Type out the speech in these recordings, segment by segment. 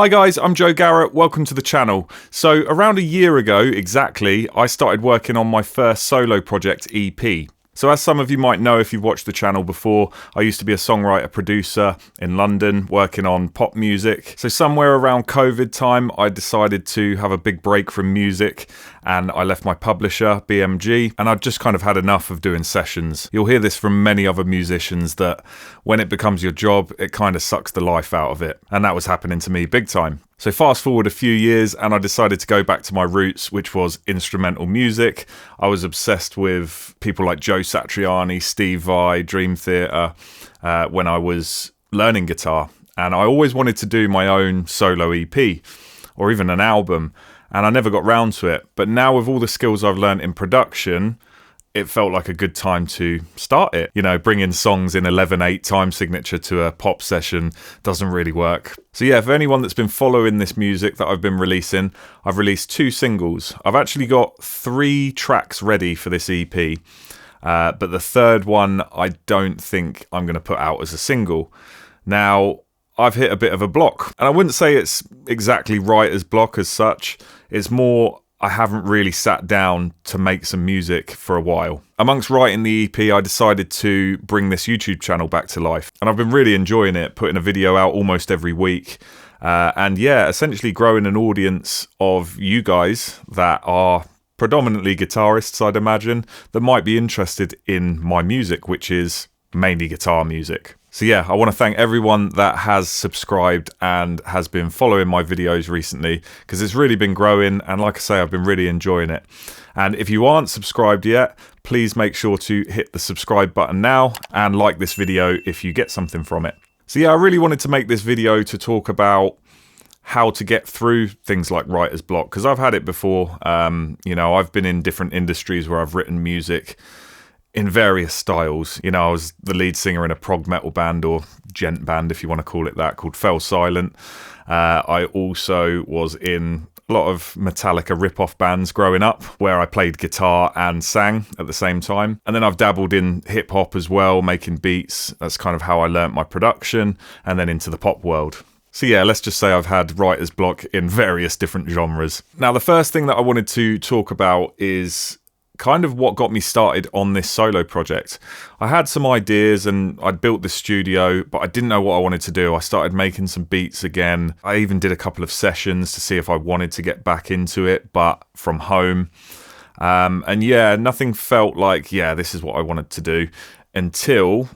Hi guys, I'm Joe Garrett, welcome to the channel. So around a year ago exactly, I started working on my first solo project EP. So as some of you might know if you've watched the channel before, I used to be a songwriter producer in London working on pop music. So somewhere around COVID time, I decided to have a big break from music and I left my publisher, BMG, and I'd just kind of had enough of doing sessions. You'll hear this from many other musicians that when it becomes your job, it kind of sucks the life out of it. And that was happening to me big time. So fast forward a few years and I decided to go back to my roots, which was instrumental music. I was obsessed with people like Joe Satriani, Steve Vai, Dream Theater when I was learning guitar. And I always wanted to do my own solo EP or even an album. And I never got round to it. But now with all the skills I've learned in production, it felt like a good time to start it. You know, bringing songs in 11/8 time signature to a pop session doesn't really work. So yeah, for anyone that's been following this music that I've been releasing, I've released 2 singles. I've actually got 3 tracks ready for this EP, but the third one I don't think I'm going to put out as a single. Now, I've hit a bit of a block, and I wouldn't say it's exactly writer's block as such. It's more I haven't really sat down to make some music for a while. Amongst writing the EP, I decided to bring this YouTube channel back to life. And I've been really enjoying it, putting a video out almost every week. And yeah, essentially growing an audience of you guys that are predominantly guitarists, I'd imagine, that might be interested in my music, which is mainly guitar music. So yeah, I want to thank everyone that has subscribed and has been following my videos recently, because it's really been growing, and like I say, I've been really enjoying it. And if you aren't subscribed yet, please make sure to hit the subscribe button now and like this video if you get something from it. So yeah, I really wanted to make this video to talk about how to get through things like writer's block, because I've had it before. You know, I've been in different industries where I've written music in various styles. You know, I was the lead singer in a prog metal band, or gent band if you want to call it that, called Fell Silent. I also was in a lot of Metallica rip-off bands growing up, where I played guitar and sang at the same time. And then I've dabbled in hip-hop as well, making beats. That's kind of how I learnt my production, and then into the pop world. So yeah, let's just say I've had writer's block in various different genres. Now, the first thing that I wanted to talk about is kind of what got me started on this solo project. I had some ideas and I'd built the studio, but I didn't know what I wanted to do. I started making some beats again. I even did a couple of sessions to see if I wanted to get back into it, but from home. And yeah, nothing felt like, yeah, this is what I wanted to do, until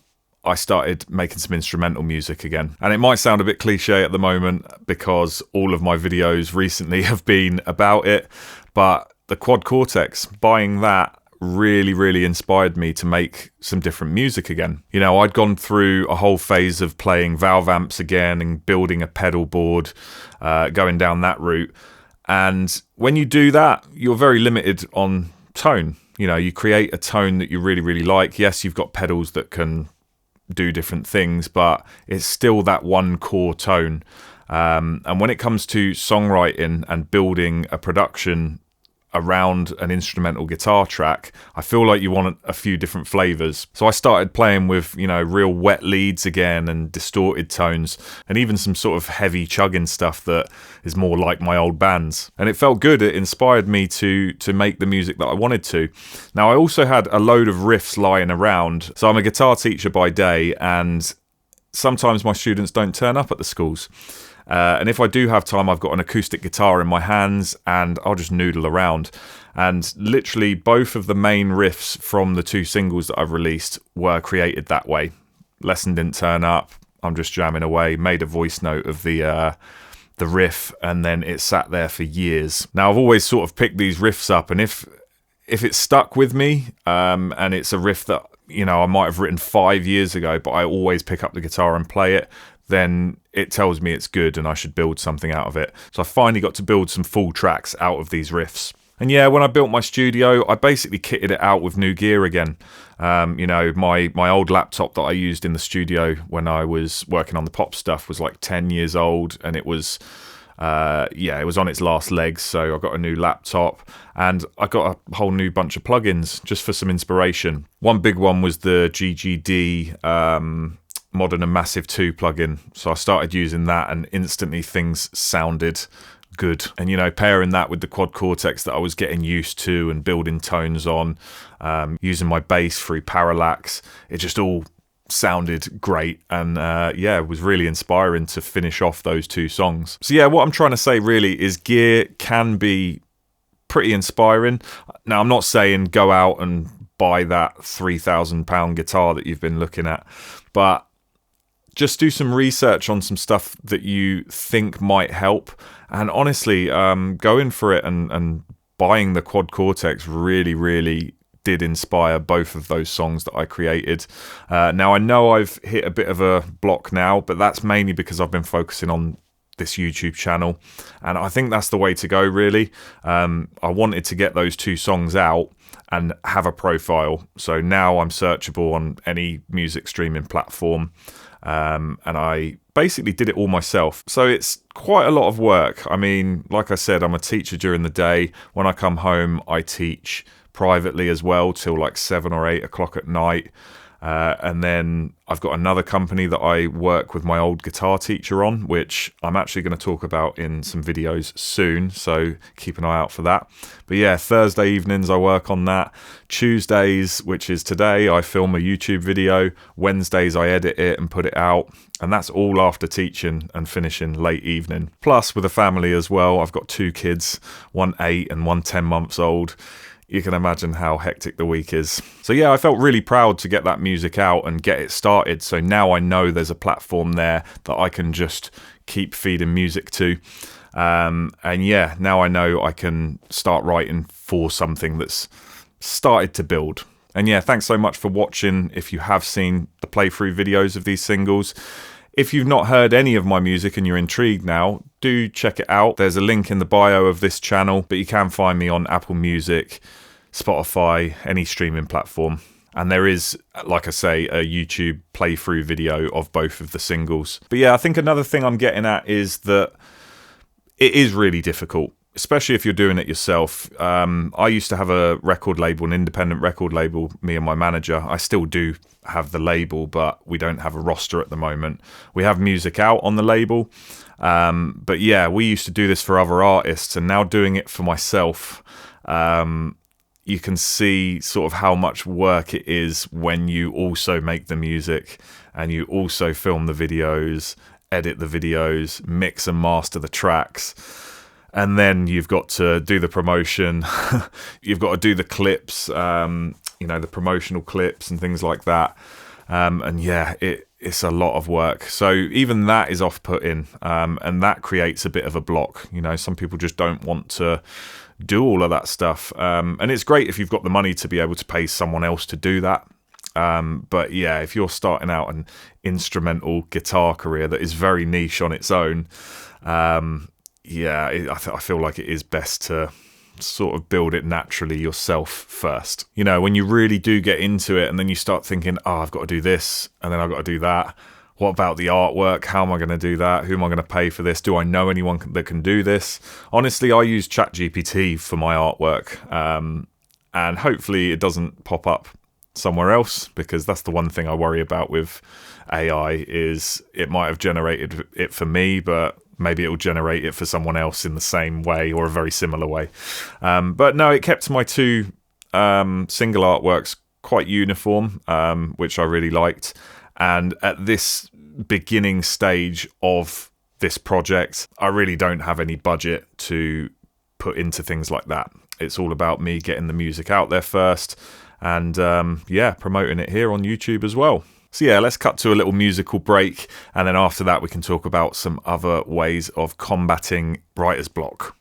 I started making some instrumental music again. And it might sound a bit cliche at the moment because all of my videos recently have been about it, but the quad Cortex, buying that really inspired me to make some different music again. You know, I'd gone through a whole phase of playing valve amps again and building a pedal board, going down that route. And when you do that, you're very limited on tone. You know, you create a tone that you really like. Yes, you've got pedals that can do different things, but it's still that one core tone. And when it comes to songwriting and building a production around an instrumental guitar track, I feel like you want a few different flavors. So I started playing with, you know, real wet leads again and distorted tones, and even some sort of heavy chugging stuff that is more like my old bands. And it felt good. It inspired me to make the music that I wanted to. Now, I also had a load of riffs lying around. So I'm a guitar teacher by day, and sometimes my students don't turn up at the schools. And if I do have time, I've got an acoustic guitar in my hands and I'll just noodle around. And literally both of the main riffs from the 2 singles that I've released were created that way. Lesson didn't turn up, I'm just jamming away, made a voice note of the riff, and then it sat there for years. Now, I've always sort of picked these riffs up, and if it's stuck with me, and it's a riff that, you know, I might have written 5 years ago, but I always pick up the guitar and play it, then it tells me it's good and I should build something out of it. So I finally got to build some full tracks out of these riffs. And yeah, when I built my studio, I basically kitted it out with new gear again. You know, my old laptop that I used in the studio when I was working on the pop stuff was like 10 years old, and it was yeah, it was on its last legs. So I got a new laptop and I got a whole new bunch of plugins just for some inspiration. One big one was the GGD Modern and Massive 2 plugin. So I started using that, and instantly things sounded good. And, you know, pairing that with the quad Cortex that I was getting used to and building tones on, using my bass through parallax, it just all sounded great. And yeah, it was really inspiring to finish off those 2 songs. So yeah, what I'm trying to say really is gear can be pretty inspiring. Now, I'm not saying go out and buy that £3,000 guitar that you've been looking at, but just do some research on some stuff that you think might help. And honestly, going for it and buying the quad Cortex really did inspire both of those songs that I created. Now, I know I've hit a bit of a block now, but that's mainly because I've been focusing on this YouTube channel, and I think that's the way to go, really. I wanted to get those 2 songs out and have a profile, so now I'm searchable on any music streaming platform, and I basically did it all myself. So it's quite a lot of work. I mean, like I said, I'm a teacher during the day. When I come home, I teach privately as well till like 7 or 8 o'clock at night. And then I've got another company that I work with my old guitar teacher on, which I'm actually going to talk about in some videos soon, so keep an eye out for that. But yeah, Thursday evenings I work on that. Tuesdays, which is today, I film a YouTube video. Wednesdays I edit it and put it out. And that's all after teaching and finishing late evening. Plus, with a family as well, I've got 2 kids, one 8 and one 10 months old. You can imagine how hectic the week is. So yeah, I felt really proud to get that music out and get it started. So now I know there's a platform there that I can just keep feeding music to. And yeah, now I know I can start writing for something that's started to build. And yeah, thanks so much for watching. If you have seen the playthrough videos of these singles, if you've not heard any of my music and you're intrigued now, do check it out. There's a link in the bio of this channel, but you can find me on Apple Music, Spotify, any streaming platform. And there is, like I say, a YouTube playthrough video of both of the singles. But yeah, I think another thing I'm getting at is that it is really difficult, especially if you're doing it yourself. I used to have a record label, an independent record label, me and my manager. I still do have the label, but we don't have a roster at the moment. We have music out on the label. But yeah, we used to do this for other artists, and now doing it for myself, you can see sort of how much work it is when you also make the music and you also film the videos, edit the videos, mix and master the tracks. And then you've got to do the promotion. You've got to do the clips, you know, the promotional clips and things like that. And yeah, it's a lot of work. So even that is off-putting, and that creates a bit of a block. You know, some people just don't want to do all of that stuff. And it's great if you've got the money to be able to pay someone else to do that. But yeah, if you're starting out an instrumental guitar career that is very niche on its own, yeah, I feel like it is best to sort of build it naturally yourself first. You know, when you really do get into it and then you start thinking, oh, I've got to do this and then I've got to do that. What about the artwork? How am I going to do that? Who am I going to pay for this? Do I know anyone that can do this? Honestly, I use ChatGPT for my artwork, and hopefully it doesn't pop up somewhere else, because that's the one thing I worry about with AI is it might have generated it for me, but maybe it will generate it for someone else in the same way or a very similar way. But no, it kept my 2 single artworks quite uniform, which I really liked. And at this beginning stage of this project, I really don't have any budget to put into things like that. It's all about me getting the music out there first and yeah, promoting it here on YouTube as well. So yeah, let's cut to a little musical break, and then after that we can talk about some other ways of combating writer's block.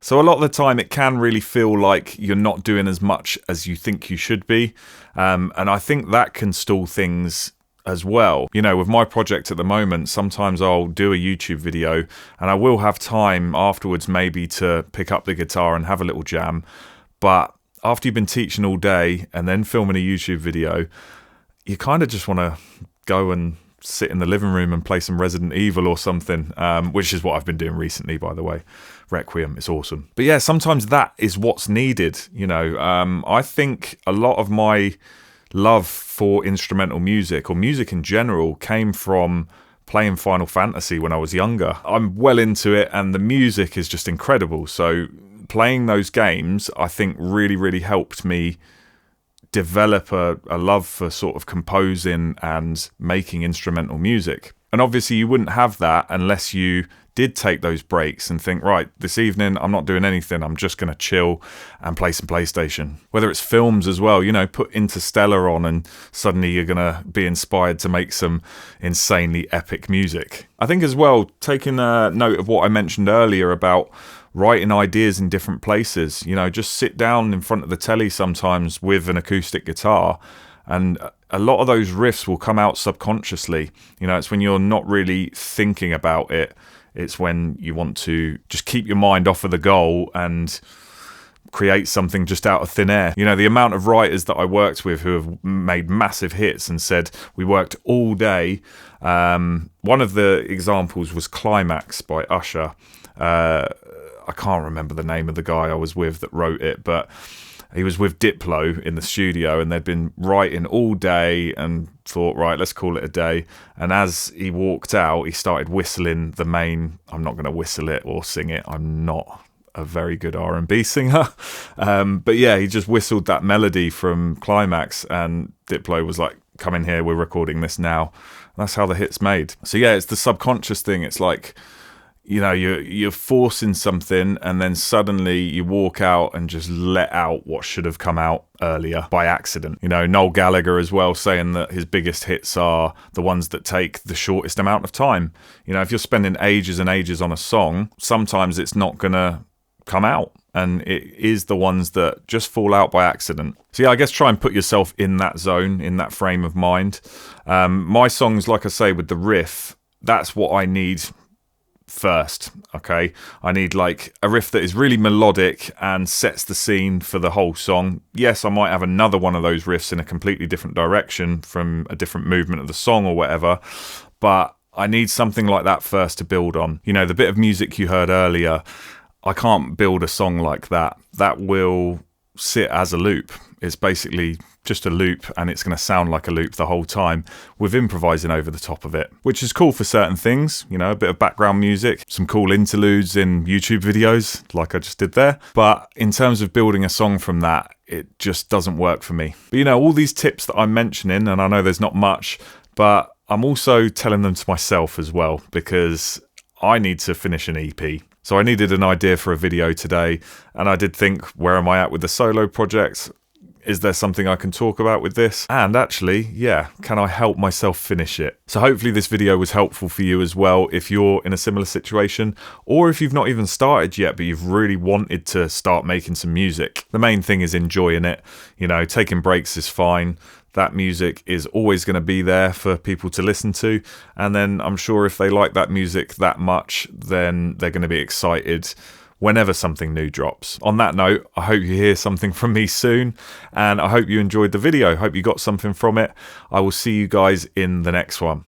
So a lot of the time it can really feel like you're not doing as much as you think you should be. And I think that can stall things as well. You know, with my project at the moment, sometimes I'll do a YouTube video and I will have time afterwards maybe to pick up the guitar and have a little jam. But after you've been teaching all day and then filming a YouTube video, you kind of just want to go and sit in the living room and play some Resident Evil or something, which is what I've been doing recently, by the way. Requiem, it's awesome. But yeah, sometimes that is what's needed. You know, I think a lot of my love for instrumental music, or music in general, came from playing Final Fantasy when I was younger. I'm well into it and the music is just incredible. So playing those games, I think really helped me develop a love for sort of composing and making instrumental music. And obviously you wouldn't have that unless you did take those breaks and think, right, this evening I'm not doing anything, I'm just going to chill and play some PlayStation. Whether it's films as well, you know, put Interstellar on and suddenly you're going to be inspired to make some insanely epic music. I think as well, taking a note of what I mentioned earlier about writing ideas in different places, you know, just sit down in front of the telly sometimes with an acoustic guitar, and a lot of those riffs will come out subconsciously. You know, it's when you're not really thinking about it. It's when you want to just keep your mind off of the goal and create something just out of thin air. You know, the amount of writers that I worked with who have made massive hits and said, we worked all day. One of the examples was Climax by Usher. I can't remember the name of the guy I was with that wrote it, but he was with Diplo in the studio and they'd been writing all day and thought, right, let's call it a day. And as he walked out, he started whistling the main, I'm not going to whistle it or sing it, I'm not a very good R&B singer. But yeah, he just whistled that melody from Climax and Diplo was like, come in here, we're recording this now. And that's how the hit's made. So yeah, it's the subconscious thing. It's like, you know, you're forcing something and then suddenly you walk out and just let out what should have come out earlier by accident. You know, Noel Gallagher as well saying that his biggest hits are the ones that take the shortest amount of time. You know, if you're spending ages and ages on a song, sometimes it's not going to come out. And it is the ones that just fall out by accident. So yeah, I guess try and put yourself in that zone, in that frame of mind. My songs, like I say, with the riff, that's what I need first. Okay, I need like a riff that is really melodic and sets the scene for the whole song. Yes, I might have another one of those riffs in a completely different direction from a different movement of the song or whatever, but I need something like that first to build on. You know, the bit of music you heard earlier, I can't build a song like that. That will sit as a loop. It's basically just a loop and it's going to sound like a loop the whole time with improvising over the top of it, which is cool for certain things, you know, a bit of background music, some cool interludes in YouTube videos like I just did there. But in terms of building a song from that, it just doesn't work for me. But you know, all these tips that I'm mentioning, and I know there's not much, but I'm also telling them to myself as well because I need to finish an EP. So I needed an idea for a video today and I did think, where am I at with the solo project? Is there something I can talk about with this? And actually, yeah, can I help myself finish it? So hopefully this video was helpful for you as well if you're in a similar situation, or if you've not even started yet but you've really wanted to start making some music. The main thing is enjoying it. You know, taking breaks is fine. That music is always going to be there for people to listen to, and then I'm sure if they like that music that much, then they're going to be excited whenever something new drops. On that note, I hope you hear something from me soon, and I hope you enjoyed the video. Hope you got something from it. I will see you guys in the next one.